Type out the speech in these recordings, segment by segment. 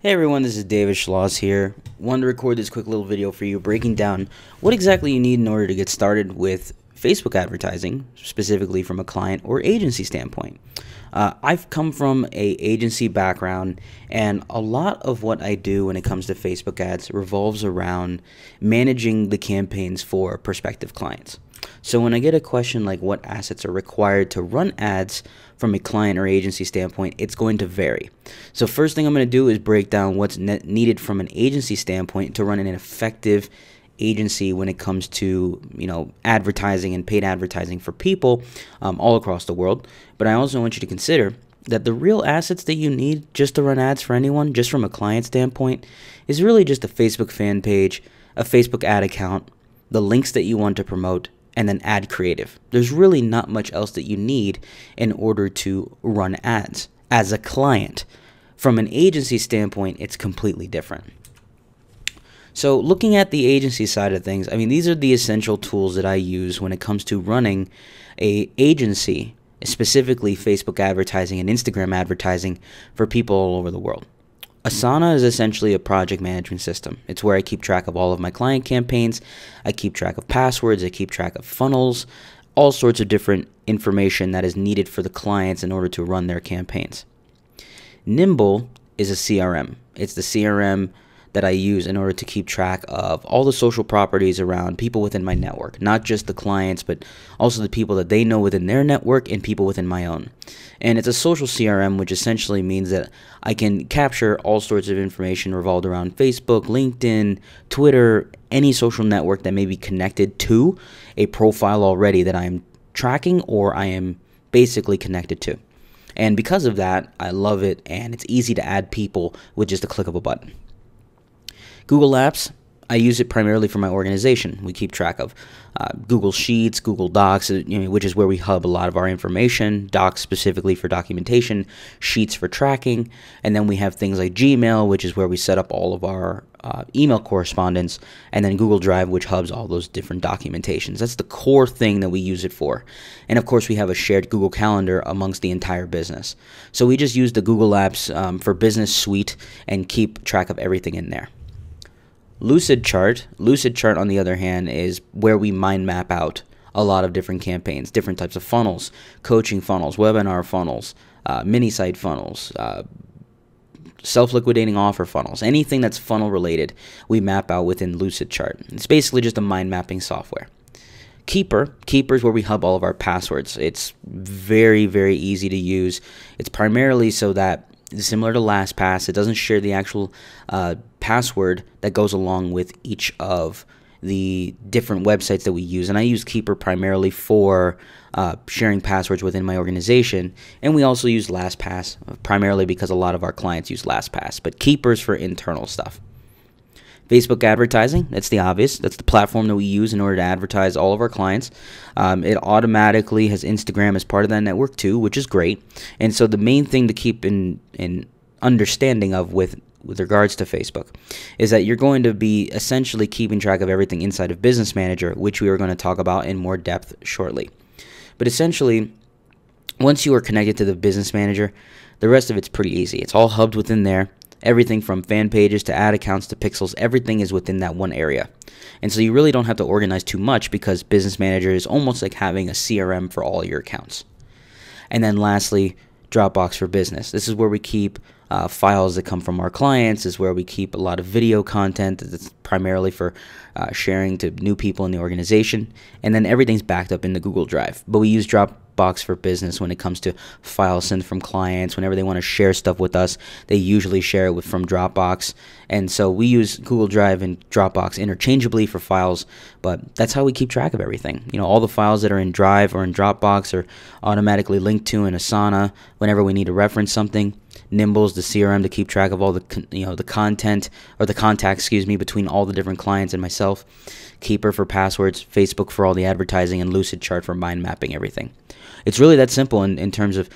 Hey everyone, this is David Schloss here. Wanted to record this quick little video for you breaking down what exactly you need in order to get started with Facebook advertising, specifically from a client or agency standpoint. I've come from a agency background, and a lot of what I do when it comes to Facebook ads revolves around managing the campaigns for prospective clients. So when I get a question like what assets are required to run ads from a client or agency standpoint, it's going to vary. So first thing I'm going to do is break down what's needed from an agency standpoint to run an effective agency when it comes to advertising and paid advertising for people all across the world. But I also want you to consider that the real assets that you need just to run ads for anyone, just from a client standpoint, is really just a Facebook fan page, a Facebook ad account, the links that you want to promote, and then ad creative. There's really not much else that you need in order to run ads as a client. From an agency standpoint, it's completely different. So looking at the agency side of things, these are the essential tools that I use when it comes to running an agency, specifically Facebook advertising and Instagram advertising for people all over the world. Asana is essentially a project management system. It's where I keep track of all of my client campaigns, I keep track of passwords, I keep track of funnels, all sorts of different information that is needed for the clients in order to run their campaigns. Nimble is a CRM. It's the CRM that I use in order to keep track of all the social properties around people within my network, not just the clients, but also the people that they know within their network and people within my own. And it's a social CRM, which essentially means that I can capture all sorts of information revolved around Facebook, LinkedIn, Twitter, any social network that may be connected to a profile already that I am tracking or I am basically connected to. And because of that, I love it, and it's easy to add people with just a click of a button. Google Apps, I use it primarily for my organization. We keep track of Google Sheets, Google Docs, which is where we hub a lot of our information, Docs specifically for documentation, Sheets for tracking, and then we have things like Gmail, which is where we set up all of our email correspondence, and then Google Drive, which hubs all those different documentations. That's the core thing that we use it for. And of course, we have a shared Google Calendar amongst the entire business. So we just use the Google Apps for Business Suite and keep track of everything in there. Lucidchart, on the other hand, is where we mind map out a lot of different campaigns, different types of funnels, coaching funnels, webinar funnels, mini site funnels, self-liquidating offer funnels, anything that's funnel related, we map out within Lucidchart. It's basically just a mind mapping software. Keeper is where we hub all of our passwords. It's very, very easy to use. It's primarily so that, similar to LastPass, it doesn't share the actual password that goes along with each of the different websites that we use. And I use Keeper primarily for sharing passwords within my organization. And we also use LastPass primarily because a lot of our clients use LastPass. But Keeper's for internal stuff. Facebook advertising, that's the obvious. That's the platform that we use in order to advertise all of our clients. It automatically has Instagram as part of that network too, which is great. And so the main thing to keep in understanding of with regards to Facebook is that you're going to be essentially keeping track of everything inside of Business Manager, which we are going to talk about in more depth shortly. But essentially, once you are connected to the Business Manager, the rest of it's pretty easy. It's all hubbed within there. Everything from fan pages to ad accounts to pixels, everything is within that one area. And so you really don't have to organize too much because Business Manager is almost like having a CRM for all your accounts. And then lastly, Dropbox for Business. This is where we keep files that come from our clients. This is where we keep a lot of video content that's primarily for sharing to new people in the organization. And then everything's backed up in the Google Drive. But we use Dropbox for Business when it comes to files sent from clients. Whenever they want to share stuff with us, they usually share it from Dropbox. And so we use Google Drive and Dropbox interchangeably for files, but that's how we keep track of everything. All the files that are in Drive or in Dropbox are automatically linked to in Asana whenever we need to reference something. Nimble's the CRM to keep track of all the the content or the contacts, between all the different clients and myself. Keeper for passwords, Facebook for all the advertising, and Lucidchart for mind mapping everything. It's really that simple in terms of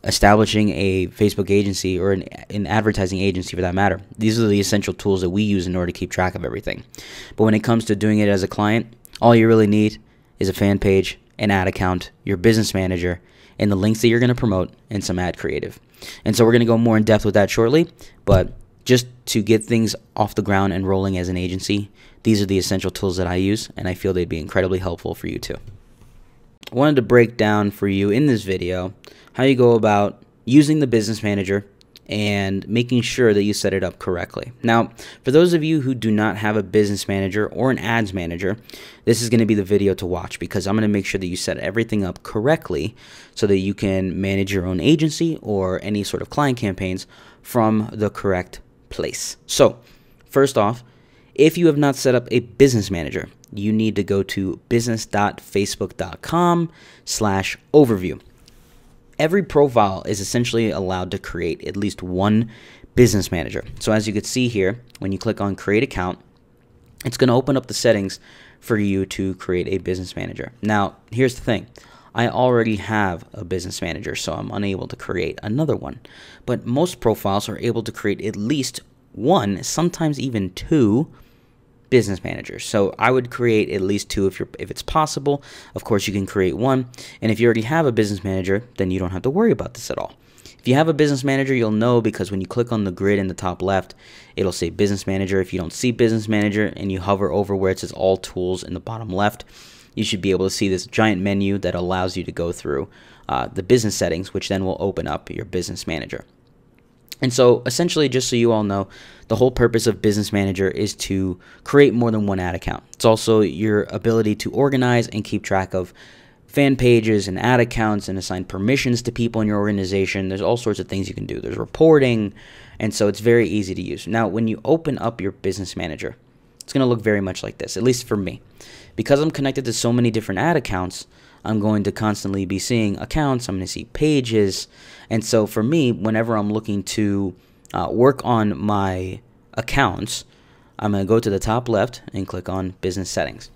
establishing a Facebook agency or an advertising agency for that matter. These are the essential tools that we use in order to keep track of everything. But when it comes to doing it as a client, all you really need is a fan page, an ad account, your Business Manager, and the links that you're going to promote, and some ad creative. And so we're going to go more in depth with that shortly, but just to get things off the ground and rolling as an agency, these are the essential tools that I use, and I feel they'd be incredibly helpful for you too. I wanted to break down for you in this video how you go about using the Business Manager and making sure that you set it up correctly. Now, for those of you who do not have a Business Manager or an Ads Manager, this is going to be the video to watch, because I'm going to make sure that you set everything up correctly so that you can manage your own agency or any sort of client campaigns from the correct place. So, first off, if you have not set up a Business Manager, you need to go to business.facebook.com/overview. Every profile is essentially allowed to create at least one business manager. So as you can see here, when you click on create account, it's going to open up the settings for you to create a business manager. Now, here's the thing. I already have a business manager, so I'm unable to create another one. But most profiles are able to create at least one, sometimes even two business managers. So I would create at least two if it's possible. Of course, you can create one, and if you already have a business manager, then you don't have to worry about this at all. If you have a business manager, you'll know, because when you click on the grid in the top left, it'll say business manager. If you don't see business manager and you hover over where it says all tools in the bottom left, you should be able to see this giant menu that allows you to go through the business settings, which then will open up your business manager. And so essentially, just so you all know, the whole purpose of Business Manager is to create more than one ad account. It's also your ability to organize and keep track of fan pages and ad accounts and assign permissions to people in your organization. There's all sorts of things you can do. There's reporting, and so it's very easy to use. Now, when you open up your Business Manager, it's going to look very much like this, at least for me. Because I'm connected to so many different ad accounts, I'm going to constantly be seeing accounts, I'm going to see pages, and so for me, whenever I'm looking to work on my accounts, I'm going to go to the top left and click on Business Settings.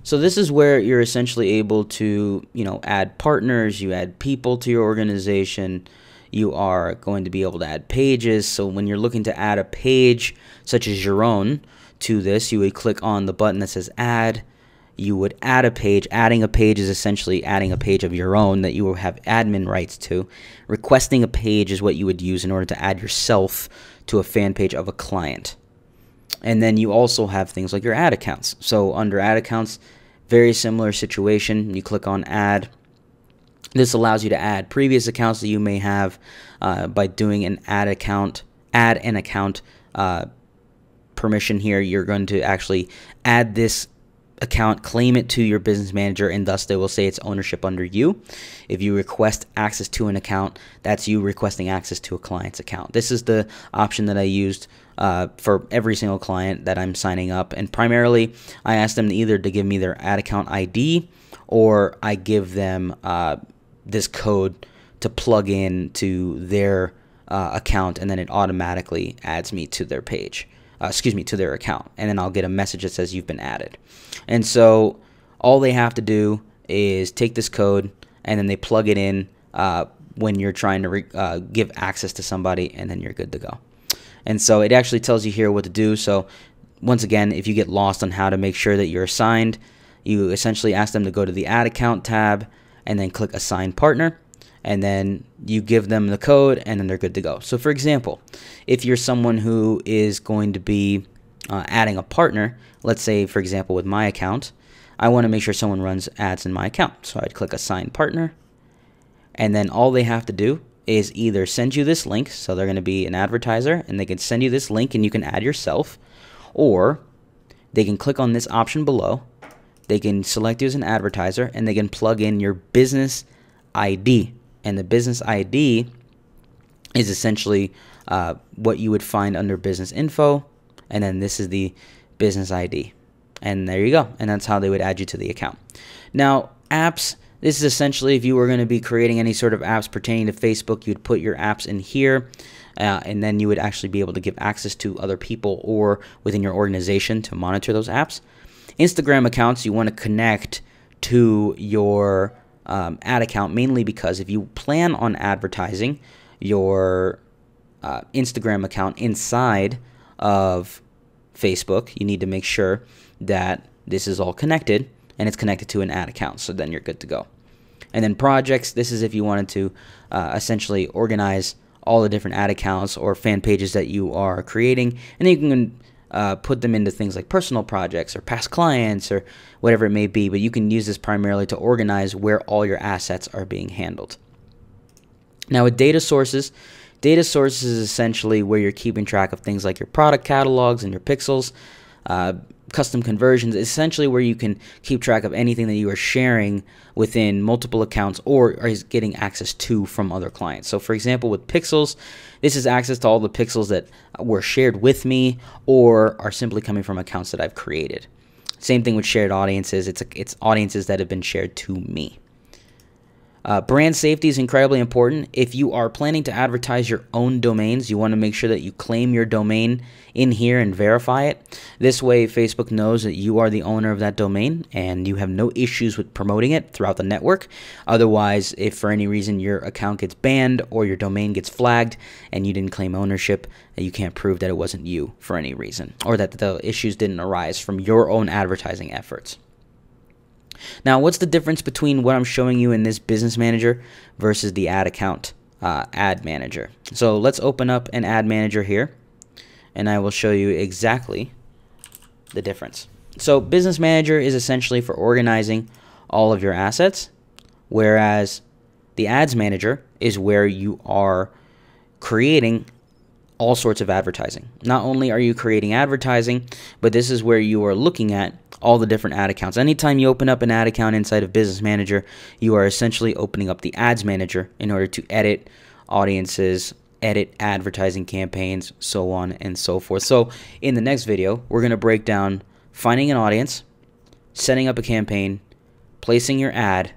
So this is where you're essentially able to, add partners, you add people to your organization, you are going to be able to add pages. So when you're looking to add a page such as your own to this, you would click on the button that says Add. You would add a page. Adding a page is essentially adding a page of your own that you will have admin rights to. Requesting a page is what you would use in order to add yourself to a fan page of a client. And then you also have things like your ad accounts. So under ad accounts, very similar situation. You click on Add. This allows you to add previous accounts that you may have by doing an add an account permission here. You're going to actually add this account, claim it to your business manager, and thus they will say it's ownership under you. If you request access to an account, that's you requesting access to a client's account. This is the option that I used for every single client that I'm signing up, and primarily I ask them either to give me their ad account ID, or I give them this code to plug in to their account, and then it automatically adds me to their page. To their account, and then I'll get a message that says you've been added. And so all they have to do is take this code, and then they plug it in when you're trying to give access to somebody, and then you're good to go. And so it actually tells you here what to do. So once again, if you get lost on how to make sure that you're assigned, you essentially ask them to go to the Ad Account tab and then click Assign Partner, and then you give them the code, and then they're good to go. So for example, if you're someone who is going to be adding a partner, let's say for example with my account, I want to make sure someone runs ads in my account. So I'd click Assign Partner, and then all they have to do is either send you this link, so they're going to be an advertiser, and they can send you this link and you can add yourself, or they can click on this option below, they can select you as an advertiser, and they can plug in your business ID. And the business ID is essentially what you would find under business info, and then this is the business ID. And there you go. And that's how they would add you to the account. Now, apps, this is essentially if you were going to be creating any sort of apps pertaining to Facebook, you'd put your apps in here, and then you would actually be able to give access to other people or within your organization to monitor those apps. Instagram accounts, you want to connect to your ad account, mainly because if you plan on advertising your Instagram account inside of Facebook, you need to make sure that this is all connected and it's connected to an ad account, so then you're good to go. And then projects, this is if you wanted to essentially organize all the different ad accounts or fan pages that you are creating, and then you can put them into things like personal projects or past clients or whatever it may be, but you can use this primarily to organize where all your assets are being handled. Now with data sources is essentially where you're keeping track of things like your product catalogs and your pixels. Custom conversions is essentially where you can keep track of anything that you are sharing within multiple accounts or is getting access to from other clients. So for example, with pixels, this is access to all the pixels that were shared with me or are simply coming from accounts that I've created. Same thing with shared audiences. It's audiences that have been shared to me. Brand safety is incredibly important. If you are planning to advertise your own domains, you want to make sure that you claim your domain in here and verify it. This way, Facebook knows that you are the owner of that domain and you have no issues with promoting it throughout the network. Otherwise, if for any reason your account gets banned or your domain gets flagged and you didn't claim ownership, you can't prove that it wasn't you for any reason or that the issues didn't arise from your own advertising efforts. Now, what's the difference between what I'm showing you in this business manager versus the ad account ad manager? So let's open up an ad manager here, and I will show you exactly the difference. So business manager is essentially for organizing all of your assets, whereas the ads manager is where you are creating all sorts of advertising. Not only are you creating advertising, but this is where you are looking at all the different ad accounts. Anytime you open up an ad account inside of Business Manager, you are essentially opening up the Ads Manager in order to edit audiences, edit advertising campaigns, so on and so forth. So in the next video, we're going to break down finding an audience, setting up a campaign, placing your ad,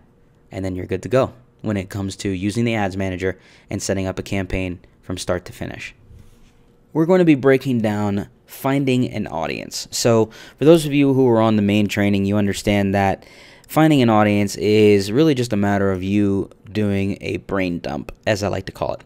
and then you're good to go when it comes to using the Ads Manager and setting up a campaign from start to finish. We're going to be breaking down finding an audience. So for those of you who are on the main training, you understand that finding an audience is really just a matter of you doing a brain dump, as I like to call it.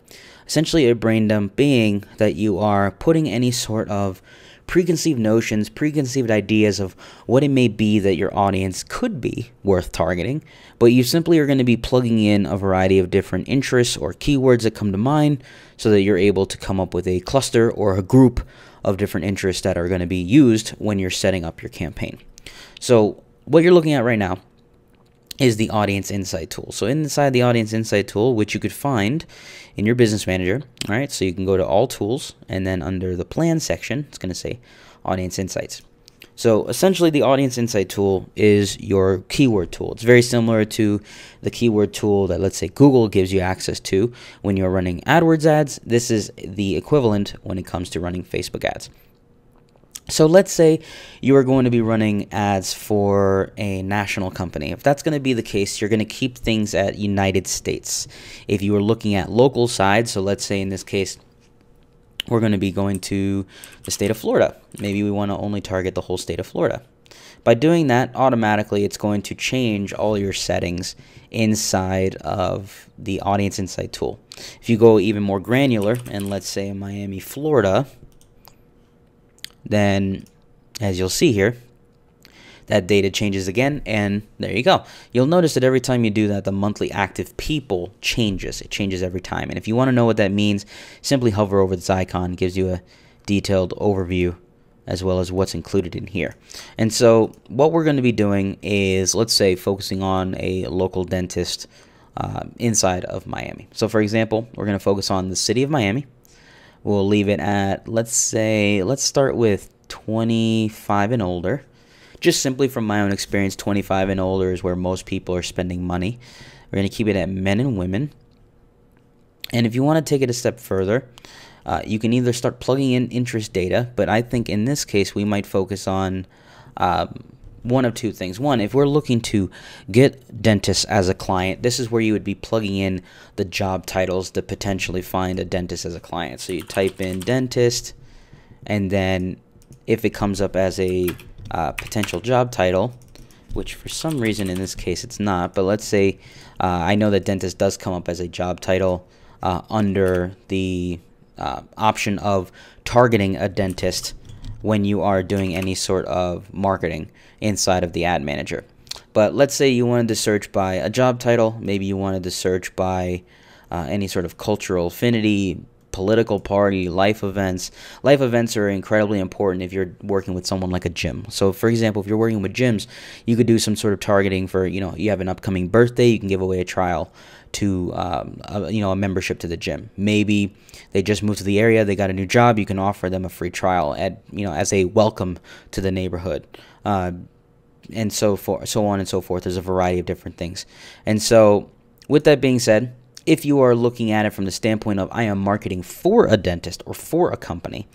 Essentially, a brain dump being that you are putting any sort of preconceived notions, preconceived ideas of what it may be that your audience could be worth targeting, but you simply are going to be plugging in a variety of different interests or keywords that come to mind so that you're able to come up with a cluster or a group of different interests that are going to be used when you're setting up your campaign. So what you're looking at right now is the Audience Insight tool. So inside the Audience Insight tool, which you could find in your Business Manager, all right, so you can go to All Tools, and then under the Plan section, it's going to say Audience Insights. So essentially, the Audience Insight tool is your keyword tool. It's very similar to the keyword tool that, let's say, Google gives you access to when you're running AdWords ads. This is the equivalent when it comes to running Facebook ads. So let's say you are going to be running ads for a national company. If that's going to be the case, you're going to keep things at United States. If you are looking at local side, so let's say in this case, we're going to be going to the state of Florida. Maybe we want to only target the whole state of Florida. By doing that, automatically it's going to change all your settings inside of the Audience Insight tool. If you go even more granular, and let's say Miami, Florida, then as you'll see here, that data changes again, and there you go. You'll notice that every time you do that, the monthly active people changes. It changes every time. And if you want to know what that means, simply hover over this icon. It gives you a detailed overview as well as what's included in here. And so what we're going to be doing is, let's say, focusing on a local dentist inside of Miami. So for example, we're going to focus on the city of Miami. We'll leave it at, let's start with 25 and older. Just simply from my own experience, 25 and older is where most people are spending money. We're going to keep it at men and women. And if you want to take it a step further, you can either start plugging in interest data, but I think in this case we might focus on one of two things. One, if we're looking to get dentists as a client, this is where you would be plugging in the job titles to potentially find a dentist as a client. So you type in dentist, and then if it comes up as a potential job title, which for some reason in this case it's not, but let's say I know that dentist does come up as a job title under the option of targeting a dentist when you are doing any sort of marketing inside of the ad manager. But let's say you wanted to search by a job title, maybe you wanted to search by any sort of cultural affinity, political party, life events. Life events are incredibly important if you're working with someone like a gym. So, for example, if you're working with gyms, you could do some sort of targeting for, you have an upcoming birthday, you can give away a trial to, a membership to the gym. Maybe they just moved to the area, they got a new job, you can offer them a free trial as a welcome to the neighborhood. And so on and so forth. There's a variety of different things. And so, with that being said, if you are looking at it from the standpoint of I am marketing for a dentist or for a company,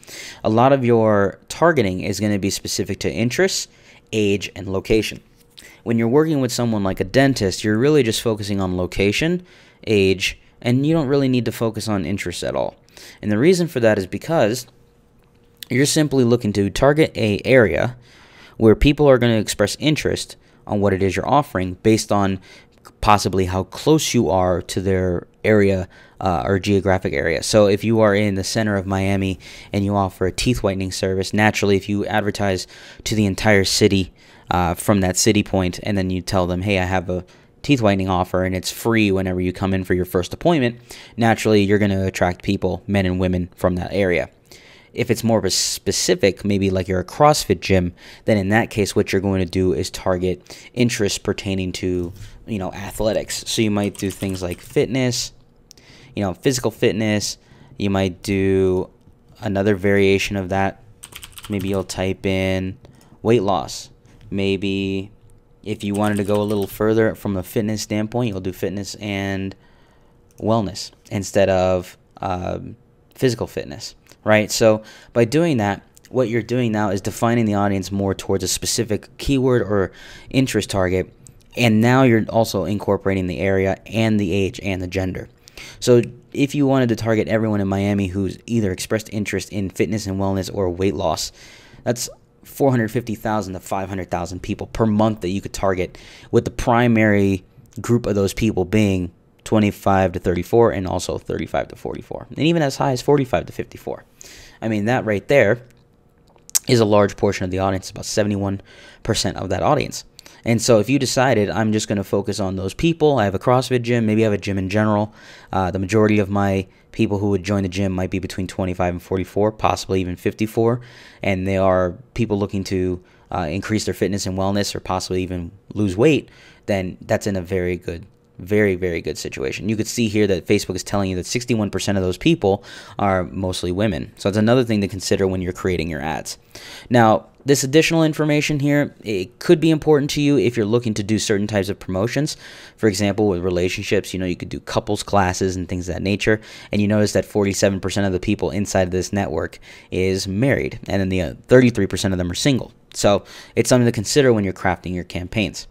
a lot of your targeting is going to be specific to interests, age, and location. When you're working with someone like a dentist, you're really just focusing on location, age, and you don't really need to focus on interests at all. And the reason for that is because you're simply looking to target an area where people are going to express interest on what it is you're offering based on possibly how close you are to their area or geographic area. So if you are in the center of Miami and you offer a teeth whitening service, naturally if you advertise to the entire city from that city point, and then you tell them, hey, I have a teeth whitening offer and it's free whenever you come in for your first appointment, naturally you're going to attract people, men and women, from that area. If it's more specific, maybe like you're a CrossFit gym, then in that case, what you're going to do is target interests pertaining to, athletics. So you might do things like fitness, physical fitness. You might do another variation of that. Maybe you'll type in weight loss. Maybe if you wanted to go a little further from a fitness standpoint, you'll do fitness and wellness instead of physical fitness. Right? So by doing that, what you're doing now is defining the audience more towards a specific keyword or interest target, and now you're also incorporating the area and the age and the gender. So if you wanted to target everyone in Miami who's either expressed interest in fitness and wellness or weight loss, that's 450,000 to 500,000 people per month that you could target, with the primary group of those people being 25 to 34 and also 35 to 44, and even as high as 45 to 54. I mean, that right there is a large portion of the audience, about 71% of that audience. And so if you decided I'm just going to focus on those people, I have a CrossFit gym, maybe I have a gym in general, the majority of my people who would join the gym might be between 25 and 44, possibly even 54, and they are people looking to increase their fitness and wellness or possibly even lose weight, then that's in a very, very good situation. You could see here that Facebook is telling you that 61% of those people are mostly women. So that's another thing to consider when you're creating your ads. Now, this additional information here, it could be important to you if you're looking to do certain types of promotions. For example, with relationships, you could do couples classes and things of that nature. And you notice that 47% of the people inside of this network is married, and then the 33% of them are single. So it's something to consider when you're crafting your campaigns.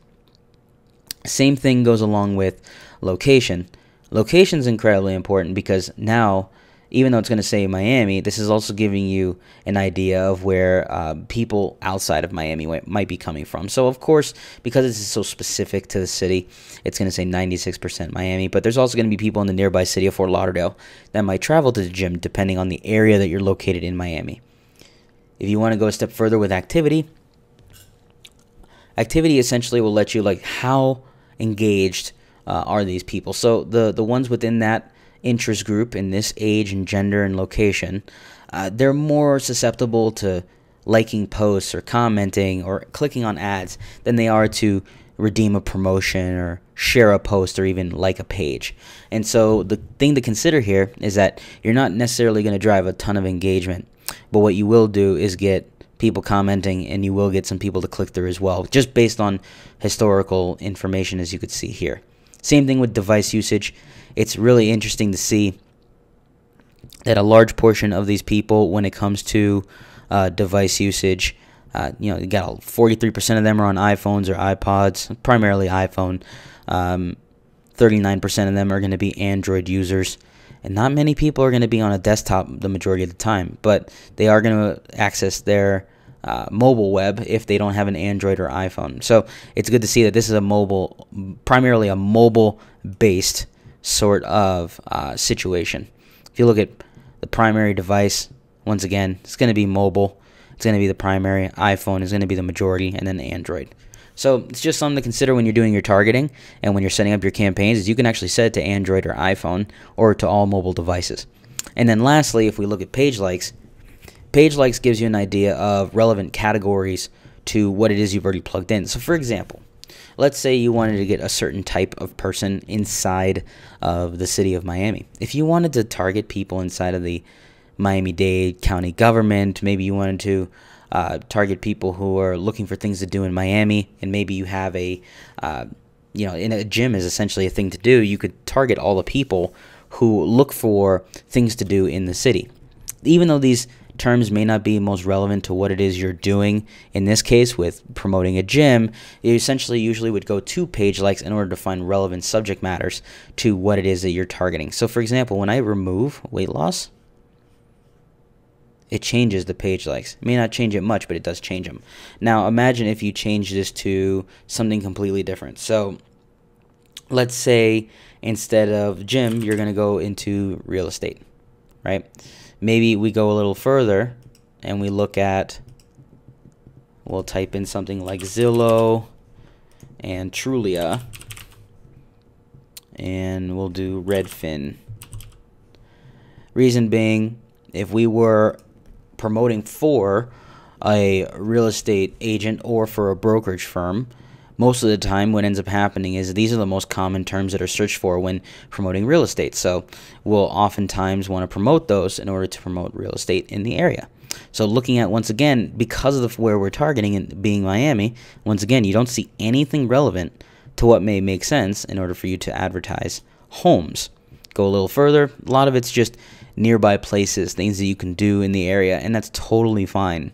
Same thing goes along with location. Location is incredibly important because now, even though it's going to say Miami, this is also giving you an idea of where people outside of Miami might be coming from. So, of course, because this is so specific to the city, it's going to say 96% Miami. But there's also going to be people in the nearby city of Fort Lauderdale that might travel to the gym depending on the area that you're located in Miami. If you want to go a step further with activity essentially will let you how engaged are these people. So the ones within that interest group in this age and gender and location, they're more susceptible to liking posts or commenting or clicking on ads than they are to redeem a promotion or share a post or even like a page. And so the thing to consider here is that you're not necessarily going to drive a ton of engagement, but what you will do is get people commenting, and you will get some people to click through as well, just based on historical information, as you could see here. Same thing with device usage. It's really interesting to see that a large portion of these people, when it comes to device usage, you got 43% of them are on iPhones or iPods, primarily iPhone. 39% of them are going to be Android users. And not many people are going to be on a desktop the majority of the time, but they are going to access their mobile web if they don't have an Android or iPhone. So it's good to see that this is primarily a mobile-based sort of situation. If you look at the primary device, once again, it's going to be mobile. It's going to be the primary. iPhone is going to be the majority, and then Android. So it's just something to consider when you're doing your targeting and when you're setting up your campaigns, is you can actually set it to Android or iPhone or to all mobile devices. And then lastly, if we look at page likes gives you an idea of relevant categories to what it is you've already plugged in. So for example, let's say you wanted to get a certain type of person inside of the city of Miami. If you wanted to target people inside of the Miami-Dade County government, maybe you wanted to target people who are looking for things to do in Miami, and maybe you have a, in a gym is essentially a thing to do, you could target all the people who look for things to do in the city. Even though these terms may not be most relevant to what it is you're doing, in this case with promoting a gym, you essentially usually would go to page likes in order to find relevant subject matters to what it is that you're targeting. So for example, when I remove weight loss, it changes the page likes. It may not change it much, but it does change them. Now imagine if you change this to something completely different. So let's say instead of gym, you're going to go into real estate, right? Maybe we go a little further and we look at, we'll type in something like Zillow and Trulia, and we'll do Redfin. Reason being, if we were promoting for a real estate agent or for a brokerage firm, most of the time what ends up happening is these are the most common terms that are searched for when promoting real estate. So we'll oftentimes want to promote those in order to promote real estate in the area. So looking at, once again, because of where we're targeting and being Miami, once again, you don't see anything relevant to what may make sense in order for you to advertise homes. Go a little further, a lot of it's just nearby places, things that you can do in the area, and that's totally fine.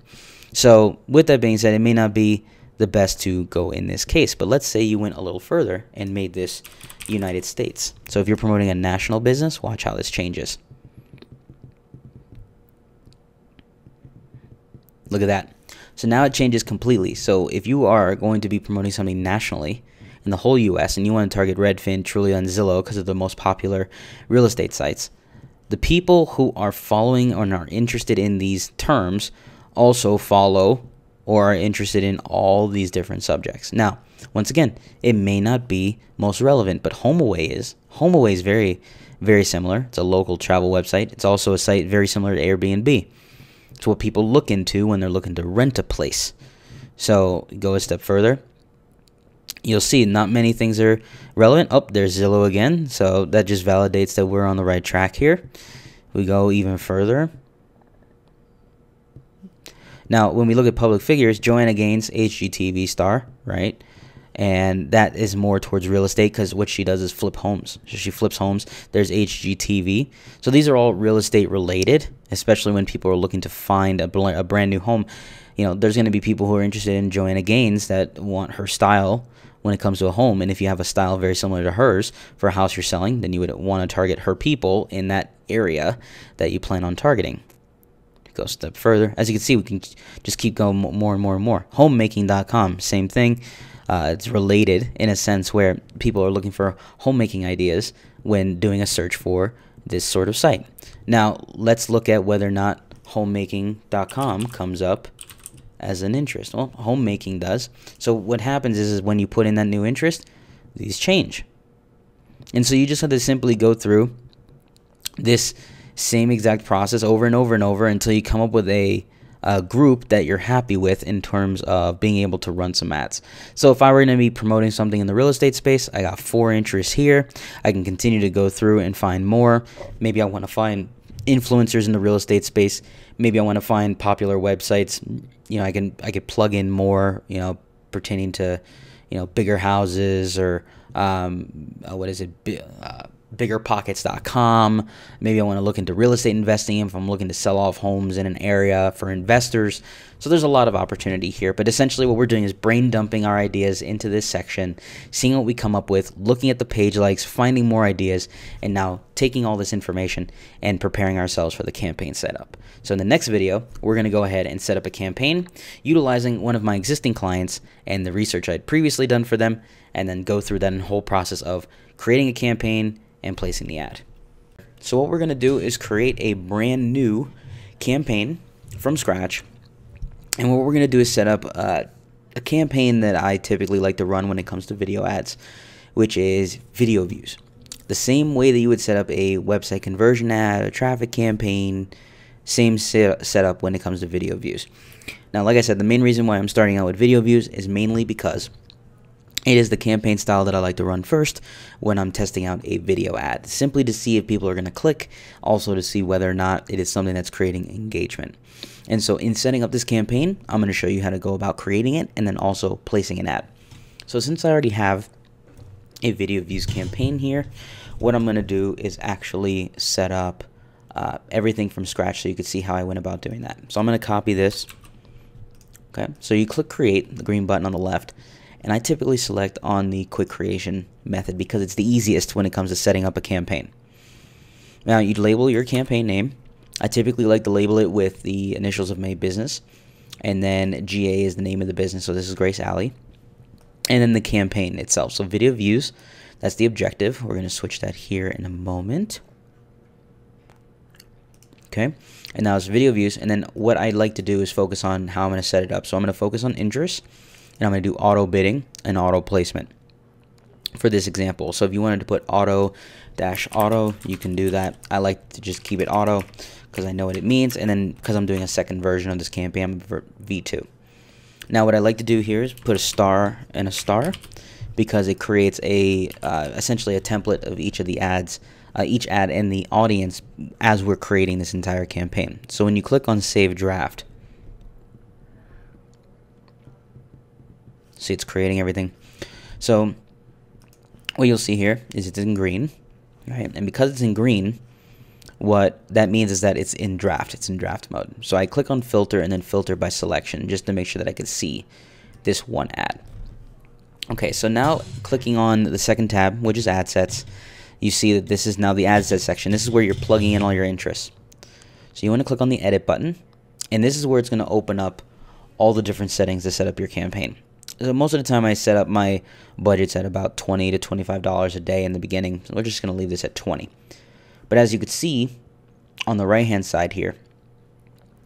So with that being said, it may not be the best to go in this case, but let's say you went a little further and made this United States. So if you're promoting a national business, watch how this changes. Look at that. So now it changes completely. So if you are going to be promoting something nationally in the whole US and you want to target Redfin, Trulia, and Zillow because of the most popular real estate sites, the people who are following or are interested in these terms also follow or are interested in all these different subjects. Now, once again, it may not be most relevant, but HomeAway is. HomeAway is very, very similar. It's a local travel website. It's also a site very similar to Airbnb. It's what people look into when they're looking to rent a place. So go a step further. You'll see not many things are relevant. Oh, there's Zillow again. So that just validates that we're on the right track here. We go even further. Now, when we look at public figures, Joanna Gaines, HGTV star, right? And that is more towards real estate because what she does is flip homes. So she flips homes. There's HGTV. So these are all real estate related, especially when people are looking to find a brand new home. You know, there's going to be people who are interested in Joanna Gaines that want her style when it comes to a home. And if you have a style very similar to hers for a house you're selling, then you would want to target her people in that area that you plan on targeting. Go a step further. As you can see, we can just keep going more and more and more. Homemaking.com, same thing. It's related in a sense where people are looking for homemaking ideas when doing a search for this sort of site. Now, let's look at whether or not homemaking.com comes up as an interest. Well, homemaking does. So what happens is when you put in that new interest, these change. And so you just have to simply go through this same exact process over and over and over until you come up with a group that you're happy with in terms of being able to run some ads. So if I were going to be promoting something in the real estate space, I got 4 interests here. I can continue to go through and find more. Maybe I want to find influencers in the real estate space. Maybe I want to find popular websites. You know, I could plug in more, you know, pertaining to, you know, bigger houses or biggerpockets.com. Maybe I want to look into real estate investing if I'm looking to sell off homes in an area for investors. So there's a lot of opportunity here, but essentially what we're doing is brain dumping our ideas into this section, seeing what we come up with, looking at the page likes, finding more ideas, and now taking all this information and preparing ourselves for the campaign setup. So in the next video, we're going to go ahead and set up a campaign utilizing one of my existing clients and the research I'd previously done for them, and then go through that whole process of creating a campaign and placing the ad. So what we're going to do is create a brand new campaign from scratch, and what we're going to do is set up a a campaign that I typically like to run when it comes to video ads, which is video views. The same way that you would set up a website conversion ad, a traffic campaign, same setup when it comes to video views. Now, like I said, the main reason why I'm starting out with video views is mainly because it is the campaign style that I like to run first when I'm testing out a video ad, simply to see if people are going to click, also to see whether or not it is something that's creating engagement. And so in setting up this campaign, I'm going to show you how to go about creating it and then also placing an ad. So since I already have a video views campaign here, what I'm going to do is actually set up everything from scratch so you can see how I went about doing that. So I'm going to copy this. Okay, so you click create, the green button on the left, and I typically select on the quick creation method because it's the easiest when it comes to setting up a campaign. Now you'd label your campaign name. I typically like to label it with the initials of my business, and then GA is the name of the business, so this is Grace Alley, and then the campaign itself. So video views, that's the objective. We're going to switch that here in a moment. Okay, and now it's video views, and then what I'd like to do is focus on how I'm going to set it up. So I'm going to focus on interest, and I'm going to do auto bidding and auto placement for this example. So if you wanted to put auto, you can do that. I like to just keep it auto because I know what it means, and then because I'm doing a second version of this campaign, I'm V2. Now what I like to do here is put a star and a star because it creates a essentially a template of each of the ads, each ad and the audience as we're creating this entire campaign. So when you click on Save Draft, see it's creating everything. So what you'll see here is it's in green, right? And because it's in green, what that means is that it's in draft mode. So I click on filter and then filter by selection just to make sure that I can see this one ad. Okay, so now clicking on the second tab, which is ad sets, you see that this is now the ad set section. This is where you're plugging in all your interests. So you want to click on the edit button, and this is where it's going to open up all the different settings to set up your campaign. So most of the time I set up my budgets at about $20 to $25 a day in the beginning. So we're just going to leave this at 20. But as you can see on the right hand side here,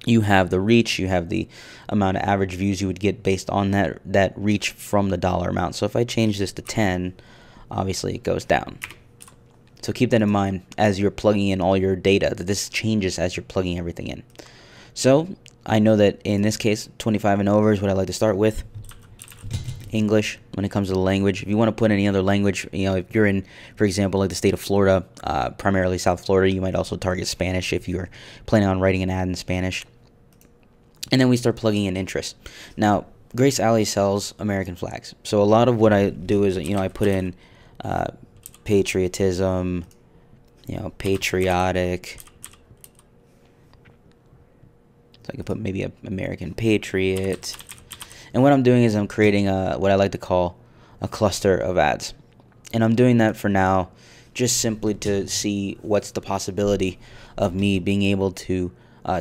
you have the reach, you have the amount of average views you would get based on that reach from the dollar amount. So if I change this to 10, obviously it goes down. So keep that in mind as you're plugging in all your data, that this changes as you're plugging everything in. So I know that in this case, 25 and over is what I like to start with. English when it comes to the language. If you want to put any other language, you know, if you're in, for example, like the state of Florida, primarily South Florida, you might also target Spanish if you're planning on writing an ad in Spanish. And then we start plugging in interest. Now, Grace Alley sells American flags. So a lot of what I do is, you know, I put in patriotism, you know, patriotic. So I can put maybe a American Patriot. And what I'm doing is I'm creating what I like to call a cluster of ads. And I'm doing that for now just simply to see what's the possibility of me being able to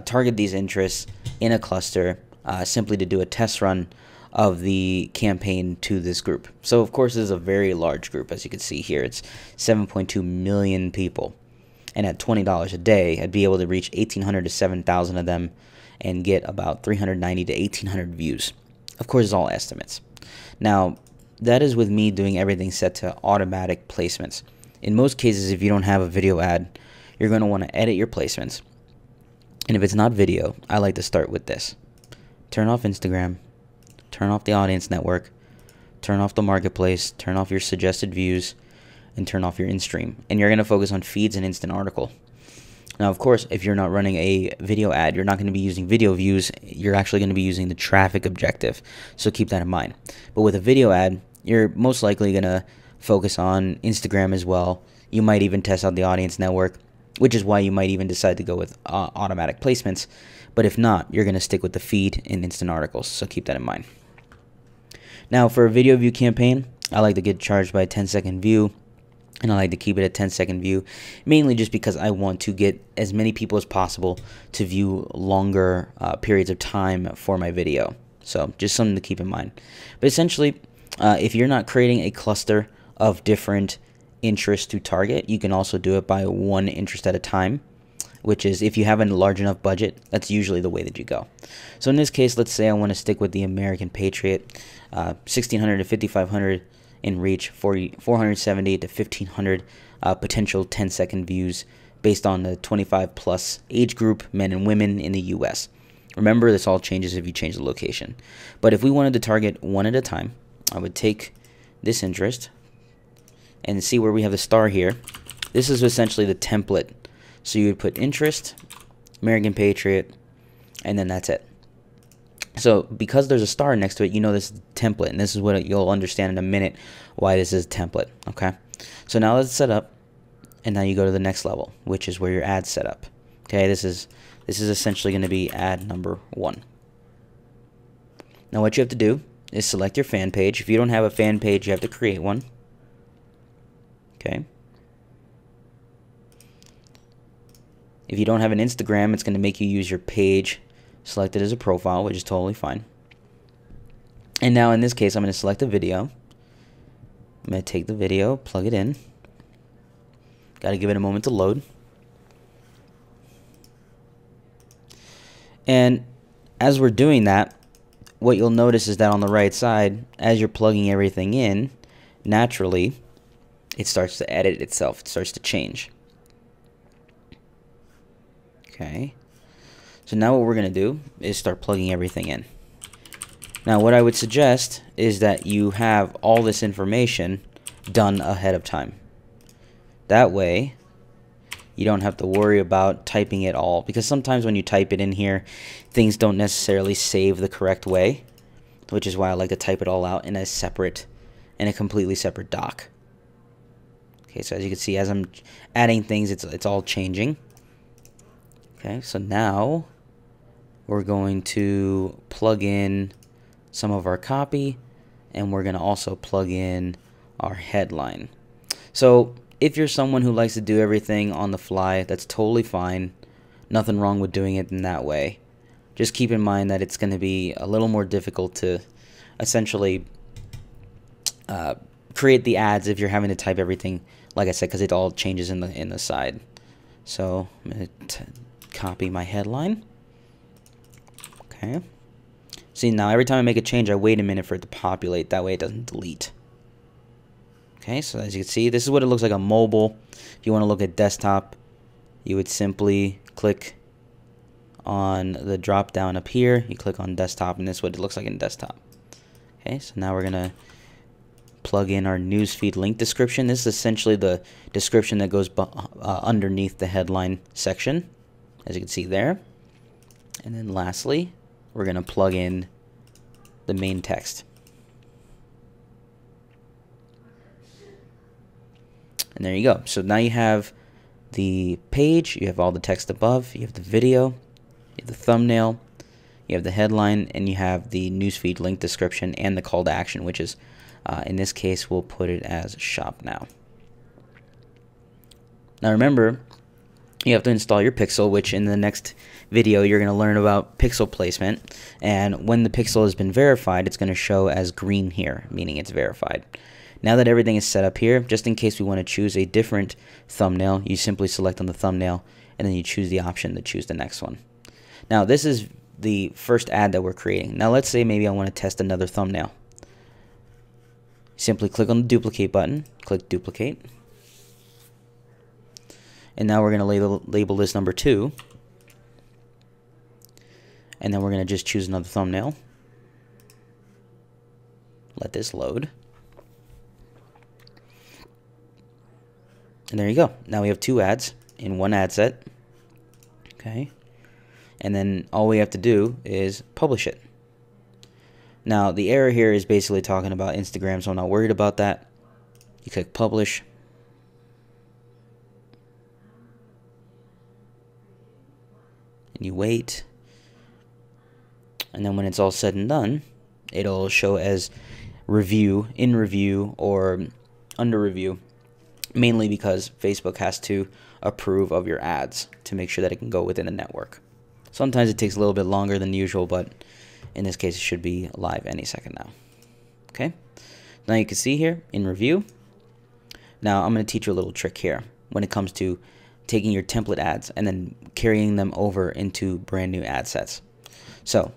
target these interests in a cluster, simply to do a test run of the campaign to this group. So of course this is a very large group, as you can see here. It's 7.2 million people. And at $20 a day, I'd be able to reach 1,800 to 7,000 of them and get about 390 to 1,800 views. Of course, it's all estimates. Now, that is with me doing everything set to automatic placements. In most cases, if you don't have a video ad, you're going to want to edit your placements. And if it's not video, I like to start with this. Turn off Instagram, turn off the audience network, turn off the marketplace, turn off your suggested views, and turn off your in-stream. And you're going to focus on feeds and instant article. Now, of course, if you're not running a video ad, you're not going to be using video views. You're actually going to be using the traffic objective. So keep that in mind. But with a video ad, you're most likely going to focus on Instagram as well. You might even test out the audience network, which is why you might even decide to go with automatic placements. But if not, you're going to stick with the feed and instant articles. So keep that in mind. Now, for a video view campaign, I like to get charged by a 10-second view. And I like to keep it at 10-second view, mainly just because I want to get as many people as possible to view longer periods of time for my video. So just something to keep in mind. But essentially, if you're not creating a cluster of different interests to target, you can also do it by one interest at a time. which is if you have a large enough budget, that's usually the way that you go. So in this case, let's say I want to stick with the American Patriot, 1600 to 5500 in reach, 470 to 1500 potential 10-second views based on the 25 plus age group, men and women in the US. Remember, this all changes if you change the location. But if we wanted to target one at a time, I would take this interest and see where we have the star here. This is essentially the template. So you would put interest, American Patriot, and then that's it. So because there's a star next to it, you know this is the template, and this is what you'll understand in a minute why this is a template, okay? So now let's set up, and now you go to the next level, which is where your ad's set up. Okay, this is essentially going to be ad number 1. Now what you have to do is select your fan page. If you don't have a fan page, you have to create one. Okay. If you don't have an Instagram, it's going to make you use your page selected as a profile, which is totally fine. And now in this case, I'm going to select a video. I'm going to take the video, plug it in. Got to give it a moment to load. And as we're doing that, what you'll notice is that on the right side, as you're plugging everything in, naturally, it starts to edit itself. It starts to change. Okay. So now what we're going to do is start plugging everything in. Now what I would suggest is that you have all this information done ahead of time. That way, you don't have to worry about typing it all, because sometimes when you type it in here, things don't necessarily save the correct way, which is why I like to type it all out in a completely separate doc. Okay, so as you can see, as I'm adding things, it's all changing. Okay, so now we're going to plug in some of our copy, and we're going to also plug in our headline. So if you're someone who likes to do everything on the fly, that's totally fine. Nothing wrong with doing it in that way. Just keep in mind that it's going to be a little more difficult to essentially create the ads if you're having to type everything, like I said, because it all changes in the side. So I'm going to copy my headline. Okay. See, now every time I make a change, I wait a minute for it to populate. That way it doesn't delete. Okay, so as you can see, this is what it looks like on mobile. If you want to look at desktop, you would simply click on the drop down up here. You click on desktop, and this is what it looks like in desktop. Okay, so now we're going to plug in our newsfeed link description. This is essentially the description that goes underneath the headline section, as you can see there. And then lastly, we're going to plug in the main text. And there you go. So now you have the page, you have all the text above, you have the video, you have the thumbnail, you have the headline, and you have the newsfeed link description and the call to action, which is, in this case, we'll put it as shop now. Now remember, you have to install your pixel, which in the next video you're going to learn about pixel placement. And when the pixel has been verified, it's going to show as green here, meaning it's verified. Now that everything is set up here, just in case we want to choose a different thumbnail, you simply select on the thumbnail, and then you choose the option to choose the next one. Now this is the first ad that we're creating. Now let's say maybe I want to test another thumbnail. Simply click on the duplicate button, click duplicate. And now we're going to label this number 2. And then we're going to just choose another thumbnail. Let this load. And there you go. Now we have 2 ads in one ad set. Okay. And then all we have to do is publish it. Now the error here is basically talking about Instagram, so I'm not worried about that. You click publish. And you wait. And then when it's all said and done, it'll show as review, in review, or under review. Mainly because Facebook has to approve of your ads to make sure that it can go within the network. Sometimes it takes a little bit longer than usual, but in this case it should be live any second now. Okay, now you can see here in review. Now I'm going to teach you a little trick here when it comes to taking your template ads and then carrying them over into brand new ad sets. So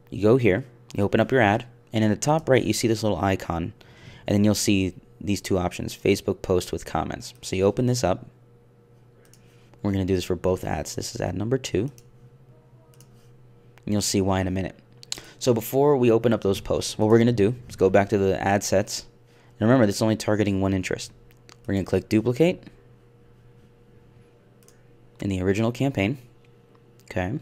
you go here, you open up your ad, and in the top right you see this little icon, and then you'll see these two options, Facebook post with comments. So you open this up. We're going to do this for both ads. This is ad number 2. And you'll see why in a minute. So before we open up those posts, what we're going to do is go back to the ad sets. And remember, this is only targeting one interest. We're going to click duplicate in the original campaign. Okay.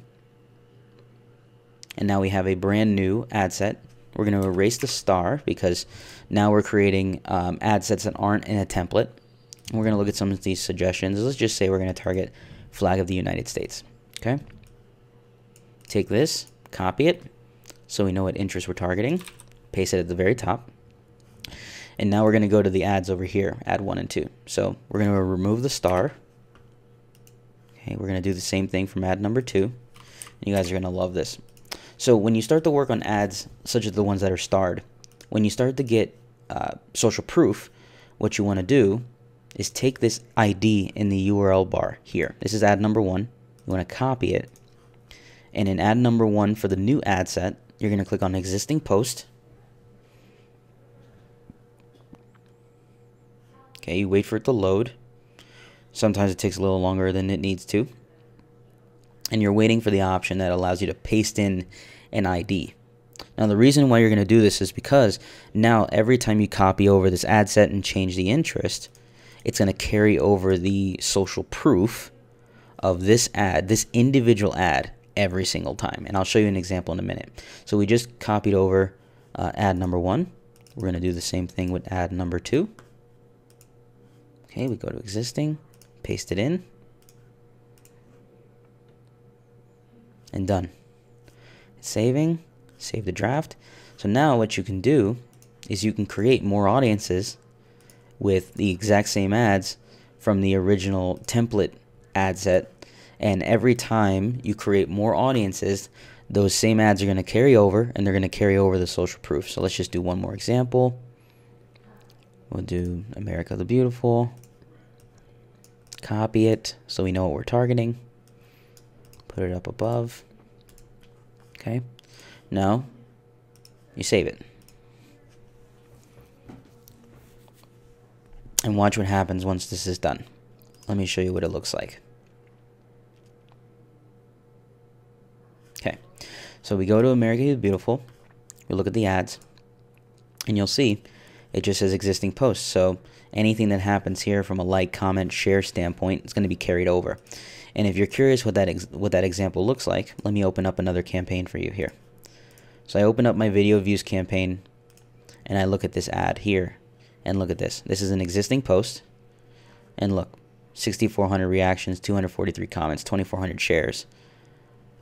And now we have a brand new ad set. We're going to erase the star because now we're creating ad sets that aren't in a template. And we're going to look at some of these suggestions. Let's just say we're going to target flag of the United States. Okay. Take this, copy it, so we know what interest we're targeting. Paste it at the very top. And now we're going to go to the ads over here, ad 1 and 2. So we're going to remove the star. Okay, we're going to do the same thing from ad number 2. And you guys are going to love this. So when you start to work on ads, such as the ones that are starred, when you start to get social proof, what you want to do is take this ID in the URL bar here. This is ad number 1. You want to copy it. And in ad number 1 for the new ad set, you're going to click on existing post. Okay, you wait for it to load. Sometimes it takes a little longer than it needs to. And you're waiting for the option that allows you to paste in an ID. Now the reason why you're going to do this is because now every time you copy over this ad set and change the interest, it's going to carry over the social proof of this ad, this individual ad, every single time. And I'll show you an example in a minute. So we just copied over ad number 1. We're going to do the same thing with ad number 2. Okay, we go to existing, paste it in, and done. Saving, save the draft. So now what you can do is you can create more audiences with the exact same ads from the original template ad set, and every time you create more audiences, those same ads are going to carry over, and they're going to carry over the social proof. So let's just do one more example. We'll do America the Beautiful. Copy it so we know what we're targeting. Put it up above. Okay. Now you save it. And watch what happens once this is done. Let me show you what it looks like. Okay. So we go to America the Beautiful. We look at the ads. And you'll see it just says existing posts. So anything that happens here from a like, comment, share standpoint is going to be carried over. And if you're curious what that example looks like, let me open up another campaign for you here. So I open up my video views campaign, and I look at this ad here, and look at this. This is an existing post, and look, 6,400 reactions, 243 comments, 2,400 shares,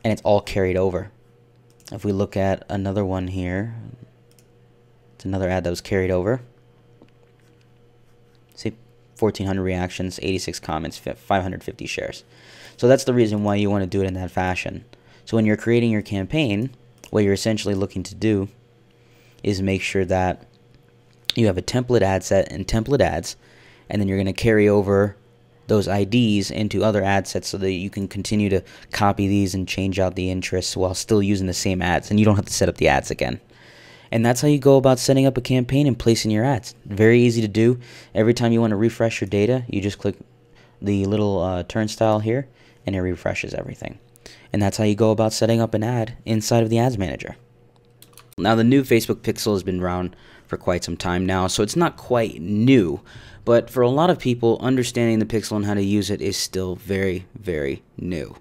and it's all carried over. If we look at another one here, it's another ad that was carried over. See, 1,400 reactions, 86 comments, 550 shares. So that's the reason why you want to do it in that fashion. So when you're creating your campaign, what you're essentially looking to do is make sure that you have a template ad set and template ads, and then you're going to carry over those IDs into other ad sets so that you can continue to copy these and change out the interests while still using the same ads, and you don't have to set up the ads again. And that's how you go about setting up a campaign and placing your ads. Very easy to do. Every time you want to refresh your data, you just click the little turnstile here, and it refreshes everything. And that's how you go about setting up an ad inside of the Ads Manager. Now, the new Facebook Pixel has been around for quite some time now, so it's not quite new. But for a lot of people, understanding the Pixel and how to use it is still very, very new.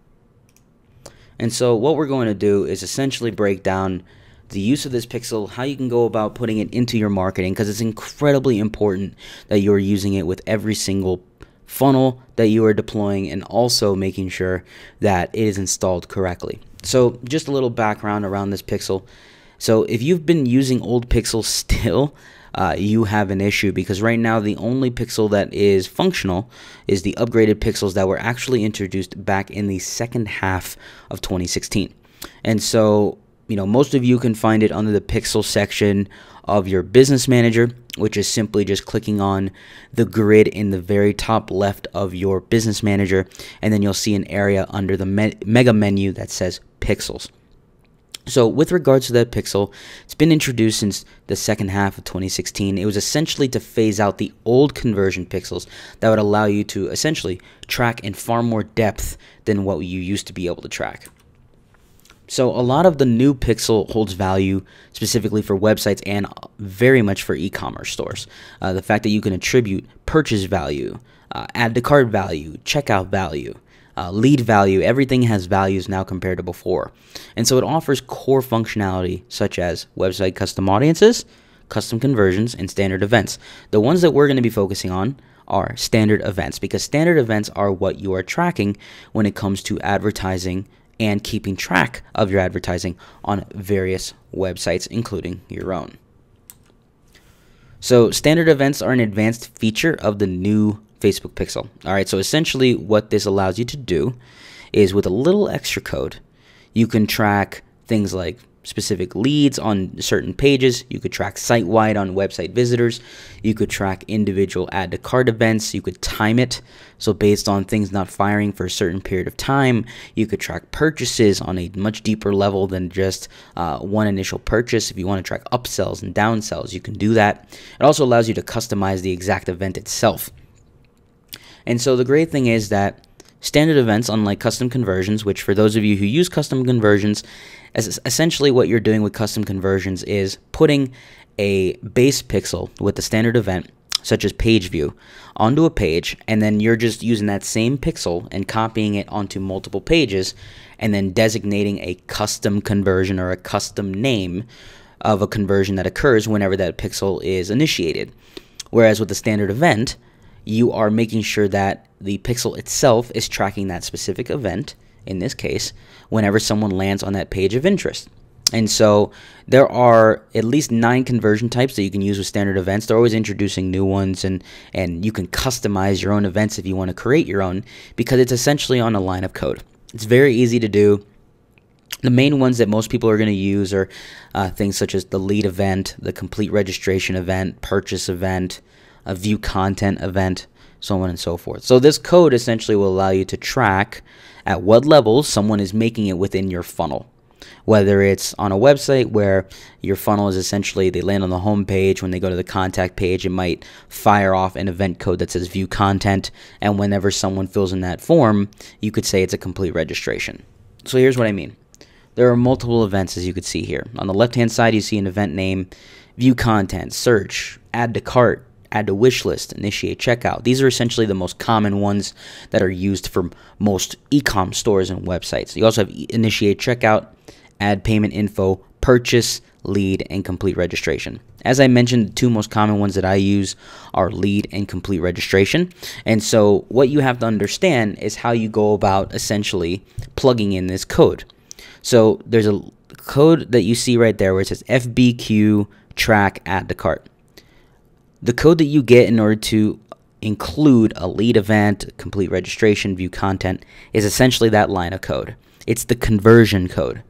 And so what we're going to do is essentially break down the use of this Pixel, how you can go about putting it into your marketing, because it's incredibly important that you're using it with every single funnel that you are deploying, and also making sure that it is installed correctly. So just a little background around this Pixel. So if you've been using old Pixels still, you have an issue, because right now the only Pixel that is functional is the upgraded Pixels that were actually introduced back in the second half of 2016. And so most of you can find it under the pixel section of your business manager, which is simply just clicking on the grid in the very top left of your business manager, and then you'll see an area under the mega menu that says pixels. So with regards to that pixel, it's been introduced since the second half of 2016. It was essentially to phase out the old conversion pixels that would allow you to essentially track in far more depth than what you used to be able to track. So a lot of the new pixel holds value specifically for websites and very much for e-commerce stores. The fact that you can attribute purchase value, add to cart value, checkout value, lead value, everything has values now compared to before. And so it offers core functionality such as website custom audiences, custom conversions, and standard events. The ones that we're going to be focusing on are standard events, because standard events are what you are tracking when it comes to advertising and keeping track of your advertising on various websites, including your own. So standard events are an advanced feature of the new Facebook Pixel. All right, so essentially what this allows you to do is, with a little extra code, you can track things like specific leads on certain pages. You could track site-wide on website visitors. You could track individual add to cart events. You could time it. So based on things not firing for a certain period of time, you could track purchases on a much deeper level than just one initial purchase. If you want to track upsells and downsells, you can do that. It also allows you to customize the exact event itself. And so the great thing is that standard events, unlike custom conversions, which for those of you who use custom conversions, essentially what you're doing with custom conversions is putting a base pixel with the standard event, such as page view, onto a page, and then you're just using that same pixel and copying it onto multiple pages, and then designating a custom conversion or a custom name of a conversion that occurs whenever that pixel is initiated. Whereas with the standard event, you are making sure that the pixel itself is tracking that specific event, in this case, whenever someone lands on that page of interest. And so there are at least 9 conversion types that you can use with standard events. They're always introducing new ones, and you can customize your own events if you want to create your own, because it's essentially on a line of code. It's very easy to do. The main ones that most people are going to use are things such as the lead event, the complete registration event, purchase event, a view content event, so on and so forth. So this code essentially will allow you to track at what levels someone is making it within your funnel. Whether it's on a website where your funnel is essentially they land on the home page, when they go to the contact page, it might fire off an event code that says view content, and whenever someone fills in that form, you could say it's a complete registration. So here's what I mean. There are multiple events, as you could see here. On the left-hand side, you see an event name, view content, search, add to cart, add to wish list, initiate checkout. These are essentially the most common ones that are used for most e-com stores and websites. You also have initiate checkout, add payment info, purchase, lead, and complete registration. As I mentioned, the 2 most common ones that I use are lead and complete registration. And so what you have to understand is how you go about essentially plugging in this code. So there's a code that you see right there where it says FBQ track add to cart. The code that you get in order to include a lead event, complete registration, view content, is essentially that line of code. It's the conversion code.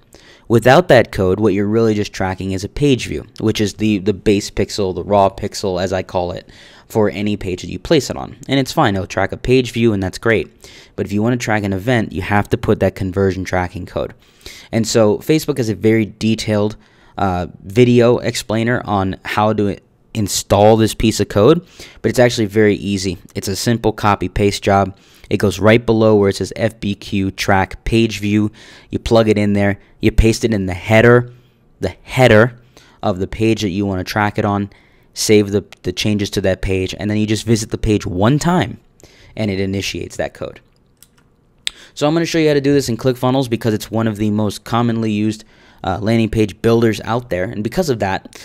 Without that code, what you're really just tracking is a page view, which is the base pixel, the raw pixel, as I call it, for any page that you place it on. And it's fine. It'll track a page view, and that's great. But if you want to track an event, you have to put that conversion tracking code. And so Facebook has a very detailed video explainer on how to install this piece of code, but it's actually very easy. It's a simple copy paste job. It goes right below where it says FBQ track page view. You plug it in there, you paste it in the header of the page that you want to track it on, save the changes to that page, and then you just visit the page one time and it initiates that code. So I'm going to show you how to do this in ClickFunnels because it's one of the most commonly used landing page builders out there, and because of that,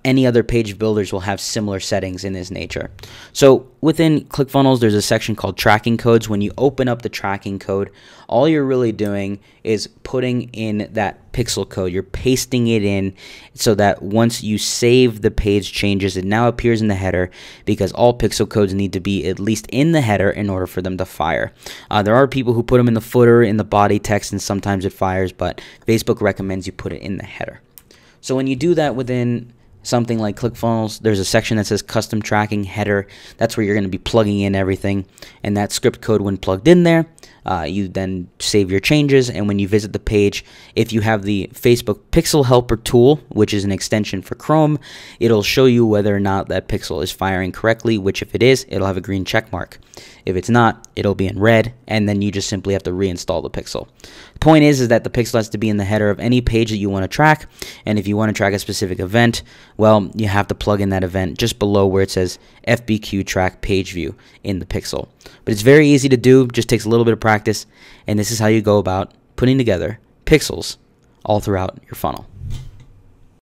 any other page builders will have similar settings in this nature. So within ClickFunnels, there's a section called tracking codes. When you open up the tracking code, all you're really doing is putting in that pixel code. You're pasting it in so that once you save the page changes, it now appears in the header, because all pixel codes need to be at least in the header in order for them to fire. There are people who put them in the footer, in the body text, and sometimes it fires, but Facebook recommends you put it in the header. So when you do that within something like ClickFunnels, there's a section that says custom tracking header. That's where you're going to be plugging in everything, and that script code, when plugged in there, you then save your changes, and when you visit the page, if you have the Facebook Pixel Helper tool, which is an extension for Chrome, it'll show you whether or not that pixel is firing correctly, which if it is, it'll have a green check mark. If it's not, it'll be in red, and then you just simply have to reinstall the pixel. The point is that the pixel has to be in the header of any page that you want to track, and if you want to track a specific event, well, you have to plug in that event just below where it says FBQ track page view in the pixel. But it's very easy to do, just takes a little bit of practice, and this is how you go about putting together pixels all throughout your funnel.